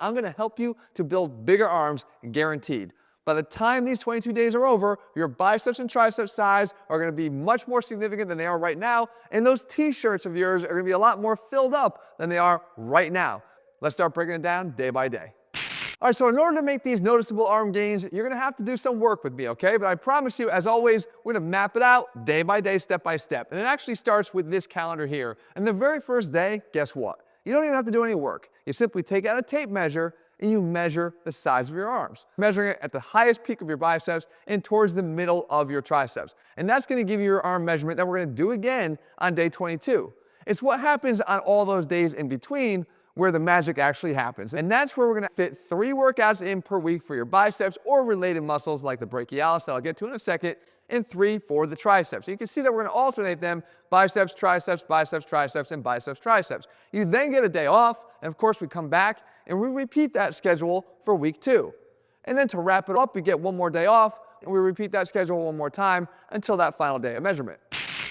I'm going to help you to build bigger arms, guaranteed. By the time these 22 days are over, your biceps and triceps size are going to be much more significant than they are right now, and those t-shirts of yours are going to be a lot more filled up than they are right now. Let's start breaking it down day by day. All right, so in order to make these noticeable arm gains, you're going to have to do some work with me, okay? But I promise you, as always, we're going to map it out day by day, step by step. And it actually starts with this calendar here. And the very first day, guess what? You don't even have to do any work. You simply take out a tape measure and you measure the size of your arms, measuring it at the highest peak of your biceps and towards the middle of your triceps. And that's going to give you your arm measurement that we're going to do again on day 22. It's what happens on all those days in between where the magic actually happens. And that's where we're going to fit 3 workouts in per week for your biceps or related muscles like the brachialis that I'll get to in a second, and 3 for the triceps. So you can see that we're going to alternate them: biceps, triceps, biceps, triceps, and biceps, triceps. You then get a day off, and of course we come back and we repeat that schedule for week 2. And then to wrap it up, we get one more day off, and we repeat that schedule one more time until that final day of measurement.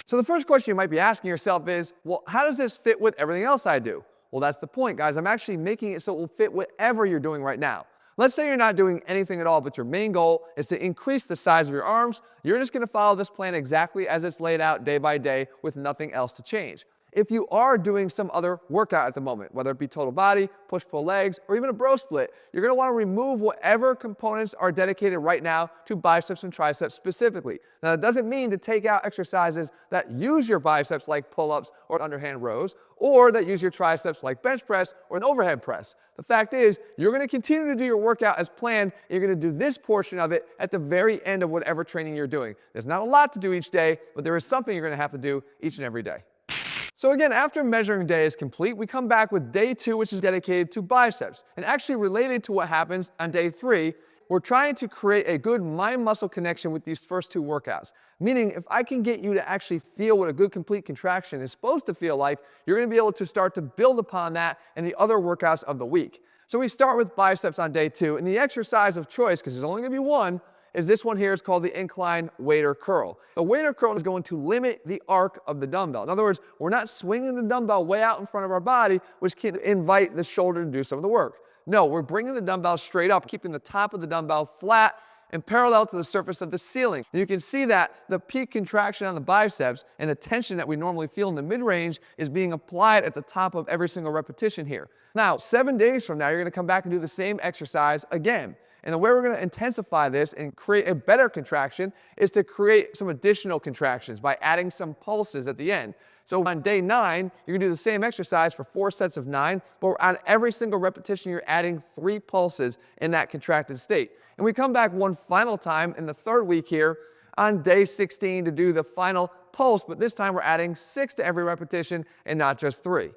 So the first question you might be asking yourself is, well, how does this fit with everything else I do? Well, that's the point, guys. I'm actually making it so it will fit whatever you're doing right now. Let's say you're not doing anything at all, but your main goal is to increase the size of your arms. You're just going to follow this plan exactly as it's laid out day by day with nothing else to change. If you are doing some other workout at the moment, whether it be total body, push-pull legs, or even a bro split, you're going to want to remove whatever components are dedicated right now to biceps and triceps specifically. Now, that doesn't mean to take out exercises that use your biceps like pull-ups or underhand rows, or that use your triceps like bench press or an overhead press. The fact is, you're going to continue to do your workout as planned. You're going to do this portion of it at the very end of whatever training you're doing. There's not a lot to do each day, but there is something you're going to have to do each and every day. So again, after measuring day is complete, we come back with day 2, which is dedicated to biceps. And actually related to what happens on day 3, we're trying to create a good mind-muscle connection with these first 2 workouts. Meaning, if I can get you to actually feel what a good complete contraction is supposed to feel like, you're going to be able to start to build upon that in the other workouts of the week. So we start with biceps on day 2, and the exercise of choice, because there's only going to be one, is this one here. It's called the incline waiter curl. The waiter curl is going to limit the arc of the dumbbell. In other words, we're not swinging the dumbbell way out in front of our body, which can invite the shoulder to do some of the work. No, we're bringing the dumbbell straight up, keeping the top of the dumbbell flat and parallel to the surface of the ceiling. And you can see that the peak contraction on the biceps and the tension that we normally feel in the mid-range is being applied at the top of every single repetition here. Now, 7 days from now, you're going to come back and do the same exercise again. And the way we're going to intensify this and create a better contraction is to create some additional contractions by adding some pulses at the end. So on day 9, you're going to do the same exercise for 4 sets of 9, but on every single repetition, you're adding 3 pulses in that contracted state. And we come back one final time in the 3rd week here on day 16 to do the final pulse, but this time we're adding 6 to every repetition and not just 3.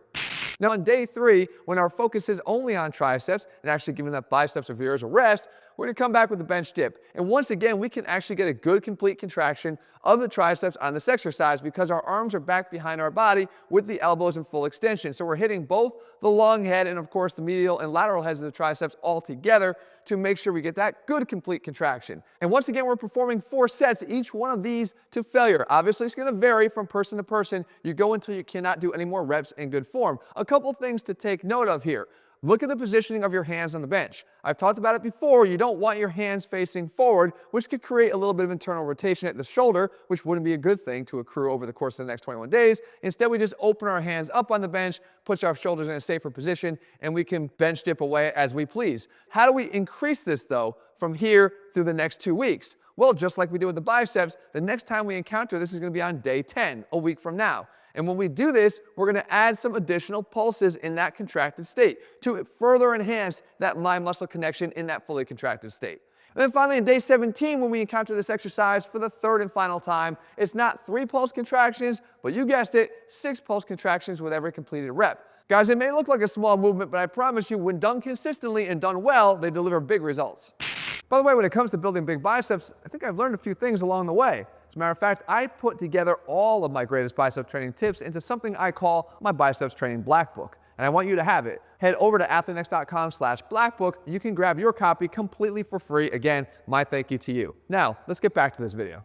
Now on day 3, when our focus is only on triceps and actually giving that biceps of yours a rest, we're going to come back with the bench dip. And once again, we can actually get a good complete contraction of the triceps on this exercise because our arms are back behind our body with the elbows in full extension. So we're hitting both the long head and of course the medial and lateral heads of the triceps all together to make sure we get that good complete contraction. And once again, we're performing 4 sets, each one of these to failure. Obviously, it's going to vary from person to person. You go until you cannot do any more reps in good form. A couple things to take note of here. Look at the positioning of your hands on the bench. I've talked about it before. You don't want your hands facing forward, which could create a little bit of internal rotation at the shoulder, which wouldn't be a good thing to accrue over the course of the next 21 days. Instead, we just open our hands up on the bench, push our shoulders in a safer position, and we can bench dip away as we please. How do we increase this, though, from here through the next 2 weeks? Well, just like we did with the biceps, the next time we encounter this is going to be on day 10, a week from now. And when we do this, we're going to add some additional pulses in that contracted state to further enhance that mind-muscle connection in that fully contracted state. And then finally, on day 17, when we encounter this exercise for the 3rd and final time, it's not 3 pulse contractions, but you guessed it, 6 pulse contractions with every completed rep. Guys, it may look like a small movement, but I promise you, when done consistently and done well, they deliver big results. By the way, when it comes to building big biceps, I think I've learned a few things along the way. As a matter of fact, I put together all of my greatest bicep training tips into something I call my biceps training black book. And I want you to have it. Head over to ATHLEAN-X.com/blackbook. You can grab your copy completely for free. Again, my thank you to you. Now, let's get back to this video.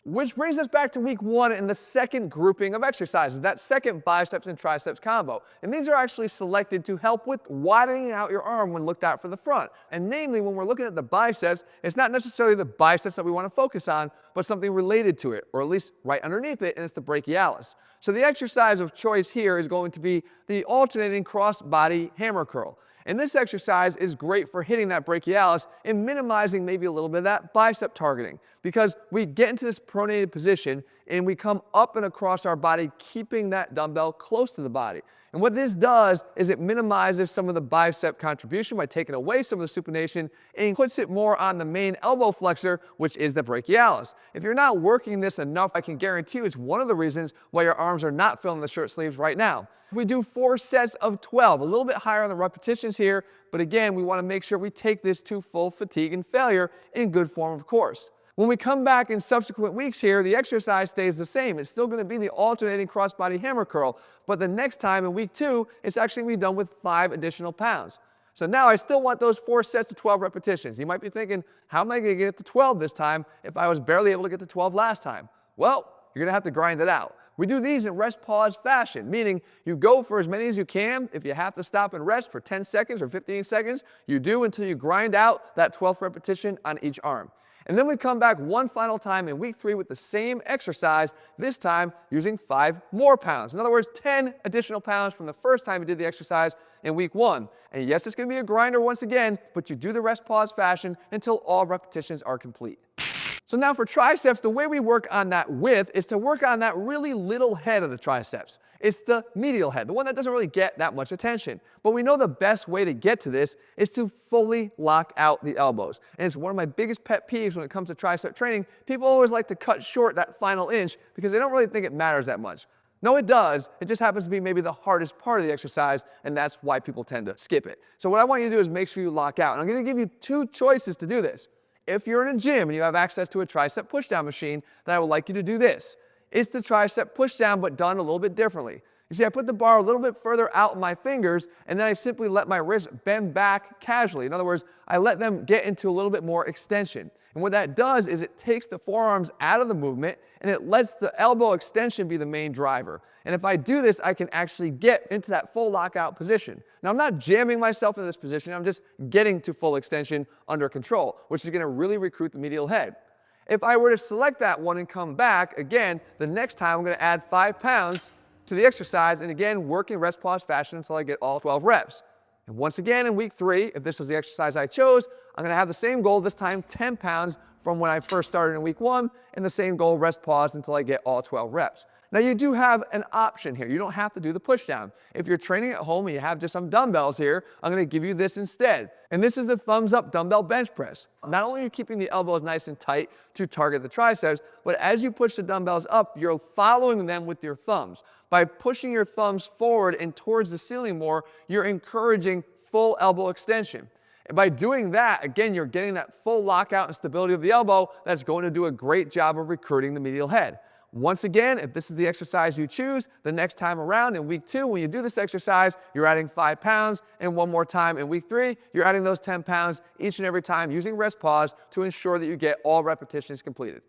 Which brings us back to week 1 in the second grouping of exercises, that second biceps and triceps combo. And these are actually selected to help with widening out your arm when looked at from the front. And namely, when we're looking at the biceps, it's not necessarily the biceps that we want to focus on, but something related to it, or at least right underneath it, and it's the brachialis. So the exercise of choice here is going to be the alternating crossbody hammer curl. And this exercise is great for hitting that brachialis and minimizing maybe a little bit of that bicep targeting, because we get into this pronated position and we come up and across our body, keeping that dumbbell close to the body. And what this does is it minimizes some of the bicep contribution by taking away some of the supination and puts it more on the main elbow flexor, which is the brachialis. If you're not working this enough, I can guarantee you it's one of the reasons why your arms are not filling the shirt sleeves right now. We do 4 sets of 12, a little bit higher on the repetitions here, but again, we want to make sure we take this to full fatigue and failure in good form, of course. When we come back in subsequent weeks here, the exercise stays the same. It's still going to be the alternating crossbody hammer curl, but the next time in week 2, it's actually going to be done with 5 additional pounds. So now I still want those 4 sets of 12 repetitions. You might be thinking, how am I going to get to 12 this time if I was barely able to get to 12 last time? Well, you're going to have to grind it out. We do these in rest-pause fashion, meaning you go for as many as you can. If you have to stop and rest for 10 seconds or 15 seconds, you do until you grind out that 12th repetition on each arm. And then we come back one final time in week 3 with the same exercise, this time using 5 more pounds. In other words, 10 additional pounds from the first time you did the exercise in week 1. And yes, it's going to be a grinder once again, but you do the rest-pause fashion until all repetitions are complete. So now for triceps, the way we work on that width is to work on that really little head of the triceps. It's the medial head, the one that doesn't really get that much attention. But we know the best way to get to this is to fully lock out the elbows. And it's one of my biggest pet peeves when it comes to tricep training. People always like to cut short that final inch because they don't really think it matters that much. No, it does. It just happens to be maybe the hardest part of the exercise, and that's why people tend to skip it. So what I want you to do is make sure you lock out. And I'm going to give you 2 choices to do this. If you're in a gym and you have access to a tricep pushdown machine, then I would like you to do this. It's the tricep pushdown, but done a little bit differently. You see, I put the bar a little bit further out in my fingers, and then I simply let my wrist bend back casually. In other words, I let them get into a little bit more extension. And what that does is it takes the forearms out of the movement, and it lets the elbow extension be the main driver. And if I do this, I can actually get into that full lockout position. Now, I'm not jamming myself in this position. I'm just getting to full extension under control, which is going to really recruit the medial head. If I were to select that one and come back, again, the next time I'm going to add 5 pounds to the exercise, and again, work in rest-pause fashion until I get all 12 reps. And once again, in week 3, if this was the exercise I chose, I'm going to have the same goal, this time 10 pounds from when I first started in week 1, and the same goal, rest pause until I get all 12 reps. Now you do have an option here. You don't have to do the pushdown. If you're training at home and you have just some dumbbells here, I'm going to give you this instead. And this is the thumbs up dumbbell bench press. Not only are you keeping the elbows nice and tight to target the triceps, but as you push the dumbbells up, you're following them with your thumbs. By pushing your thumbs forward and towards the ceiling more, you're encouraging full elbow extension. And by doing that, again, you're getting that full lockout and stability of the elbow that's going to do a great job of recruiting the medial head. Once again, if this is the exercise you choose, the next time around in week 2, when you do this exercise, you're adding 5 pounds, and one more time in week 3, you're adding those 10 pounds each and every time using rest pause to ensure that you get all repetitions completed.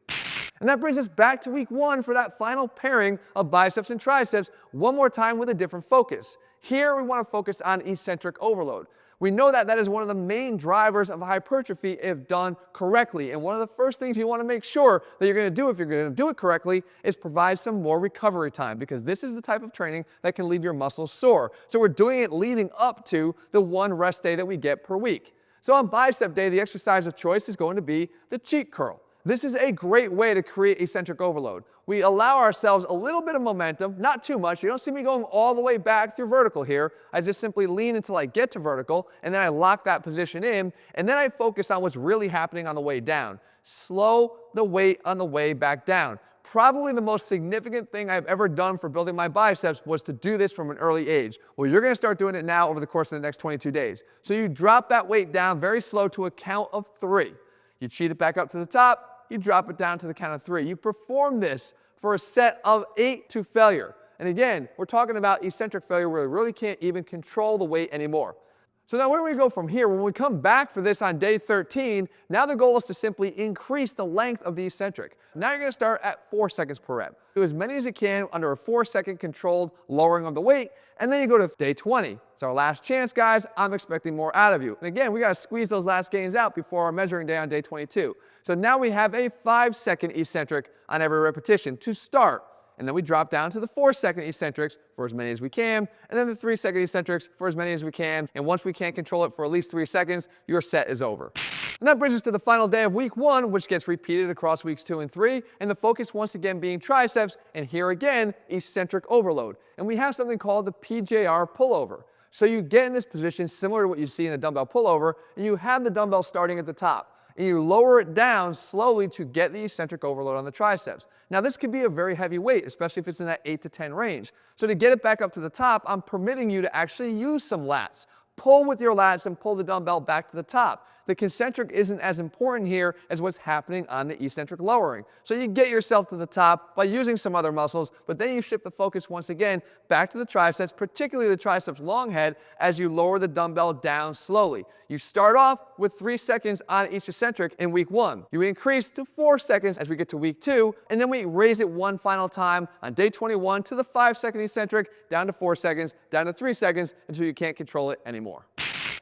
And that brings us back to week 1 for that final pairing of biceps and triceps, one more time with a different focus. Here we want to focus on eccentric overload. We know that that is one of the main drivers of hypertrophy if done correctly. And one of the first things you want to make sure that you're going to do if you're going to do it correctly is provide some more recovery time, because this is the type of training that can leave your muscles sore. So we're doing it leading up to the 1 rest day that we get per week. So on bicep day, the exercise of choice is going to be the cheek curl. This is a great way to create eccentric overload. We allow ourselves a little bit of momentum, not too much. You don't see me going all the way back through vertical here. I just simply lean until I get to vertical, and then I lock that position in, and then I focus on what's really happening on the way down. Slow the weight on the way back down. Probably the most significant thing I've ever done for building my biceps was to do this from an early age. Well, you're going to start doing it now over the course of the next 22 days. So you drop that weight down very slow to a count of 3. You cheat it back up to the top. You drop it down to the count of 3. You perform this for a set of 8 to failure. And again, we're talking about eccentric failure where we really can't even control the weight anymore. So now where do we go from here? When we come back for this on day 13, now the goal is to simply increase the length of the eccentric. Now you're going to start at 4 seconds per rep. Do as many as you can under a 4-second controlled lowering of the weight, and then you go to day 20. It's our last chance, guys. I'm expecting more out of you. And again, we got to squeeze those last gains out before our measuring day on day 22. So now we have a 5-second eccentric on every repetition to start. And then we drop down to the 4-second eccentrics for as many as we can, and then the 3-second eccentrics for as many as we can. And once we can't control it for at least 3 seconds, your set is over. And that brings us to the final day of week 1, which gets repeated across weeks 2 and 3, and the focus once again being triceps, and here again, eccentric overload. And we have something called the PJR pullover. So you get in this position similar to what you see in a dumbbell pullover, and you have the dumbbell starting at the top. And you lower it down slowly to get the eccentric overload on the triceps. Now this could be a very heavy weight, especially if it's in that 8 to 10 range. So to get it back up to the top, I'm permitting you to actually use some lats. Pull with your lats and pull the dumbbell back to the top. The concentric isn't as important here as what's happening on the eccentric lowering. So you get yourself to the top by using some other muscles, but then you shift the focus once again back to the triceps, particularly the triceps long head, as you lower the dumbbell down slowly. You start off with 3 seconds on each eccentric in week 1. You increase to 4 seconds as we get to week 2, and then we raise it one final time on day 21 to the 5-second eccentric, down to 4 seconds, down to 3 seconds, until you can't control it anymore.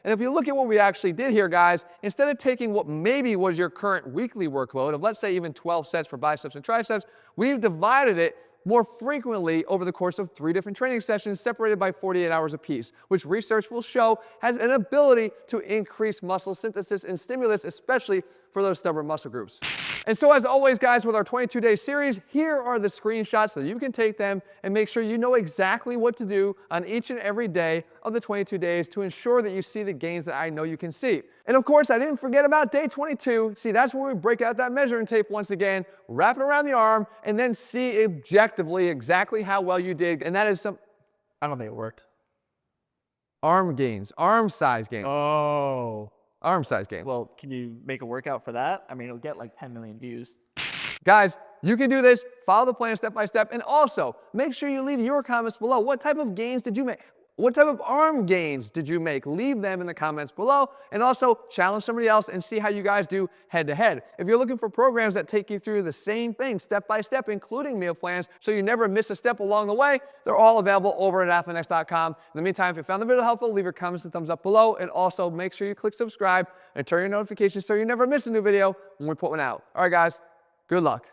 And if you look at what we actually did here, guys, instead of taking what maybe was your current weekly workload of, let's say, even 12 sets for biceps and triceps, we've divided it more frequently over the course of 3 different training sessions separated by 48 hours apiece, which research will show has an ability to increase muscle synthesis and stimulus, especially for those stubborn muscle groups. And so as always, guys, with our 22-day series, here are the screenshots so you can take them and make sure you know exactly what to do on each and every day of the 22 days to ensure that you see the gains that I know you can see. And of course, I didn't forget about day 22. See, that's where we break out that measuring tape once again, wrap it around the arm, and then see objectively exactly how well you did. And that is some... I don't think it worked. Arm gains, arm size gains. Oh. Arm size gains. Well, can you make a workout for that? I mean, it'll get like 10 million views. Guys, you can do this. Follow the plan step by step. And also, make sure you leave your comments below. What type of gains did you make? What type of arm gains did you make? Leave them in the comments below. And also, challenge somebody else and see how you guys do head to head. If you're looking for programs that take you through the same thing step by step, including meal plans, so you never miss a step along the way, they're all available over at ATHLEAN-X.com. In the meantime, if you found the video helpful, leave your comments and thumbs up below. And also, make sure you click subscribe and turn your notifications so you never miss a new video when we put one out. All right, guys, good luck.